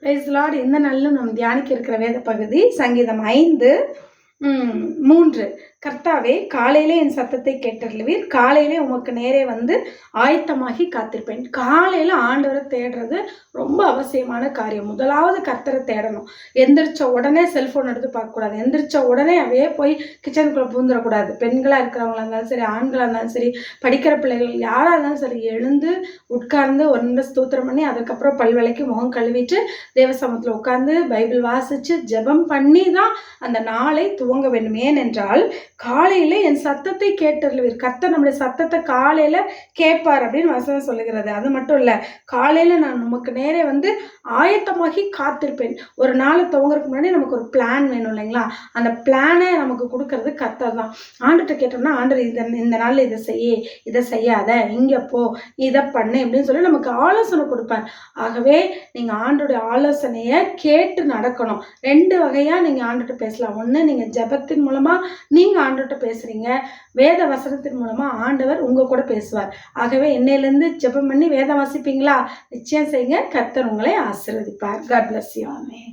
Price Lord. இந்த நாளிலும் நம்ம தியானிக்க இருக்கிற வேத பகுதி சங்கீதம் 5:3. கர்த்தாவே, காலையிலே என் சத்தத்தை கேட்டருளுவீர், காலையிலே உமக்கு நேரே வந்து ஆயத்தமாகி காத்திருப்பேன். காலையில் ஆண்டவரை தேடுறது ரொம்ப அவசியமான காரியம். முதலாவது கர்த்தரை தேடணும். எந்திரிச்ச உடனே செல்ஃபோன் எடுத்து பார்க்கக்கூடாது. எந்திரிச்ச உடனே அவையே போய் கிச்சனுக்குள்ளே பூந்துடக்கூடாது. பெண்களாக இருக்கிறவங்களா இருந்தாலும் சரி, ஆண்களாக இருந்தாலும் சரி, படிக்கிற பிள்ளைகள் யாராக இருந்தாலும் சரி, எழுந்து உட்கார்ந்து ஒன்றை ஸ்தோத்திரம் பண்ணி அதுக்கப்புறம் பல்வேளைக்கு முகம் கழுவிட்டு தேவசமத்தில் உட்கார்ந்து பைபிள் வாசித்து ஜெபம் பண்ணி தான் அந்த நாளை துவங்க வேண்டும். ஏனென்றால் காலையில் என் சத்தத்தை கேட்டருளுவீர். கர்த்தர் நம்முடைய சத்தத்தை காலையில் கேட்பார் அப்படின்னு வசனம் சொல்லுகிறது. அது மட்டும் இல்லை, காலையில் நான் நமக்கு நேரே வந்து ஆயத்தமாகி காத்திருப்பேன். ஒரு நாளை துவங்குறதுக்கு முன்னாடி நமக்கு ஒரு பிளான் வேணும் இல்லைங்களா? அந்த பிளானை நமக்கு கொடுக்கறது கர்த்தர் தான். ஆண்டுகிட்ட கேட்டோம்னா, ஆண்டர் இந்த நாளில் இதை செய்ய, இதை செய்யாத, இங்கே போ, இதை பண்ணு அப்படின்னு சொல்லி நமக்கு ஆலோசனை கொடுப்பார். ஆகவே நீங்கள் ஆண்டோடைய ஆலோசனையை கேட்டு நடக்கணும். 2 வகையாக நீங்கள் ஆண்டுகிட்ட பேசலாம். ஒன்று, நீங்கள் ஜெபத்தின் மூலமாக நீங்கள் ஆண்டவர்கிட்ட பேசுகிறீங்க. வேத வசனத்தின் மூலமாக ஆண்டவர் உங்கள் கூட பேசுவார். ஆகவே என்னையிலேருந்து ஜெபம் பண்ணி வேதம் வாசிப்பீங்களா? நிச்சயம் செய்யுங்க. கர்த்தர் உங்களை ஆசீர்வதிப்பார். God bless you. Amen.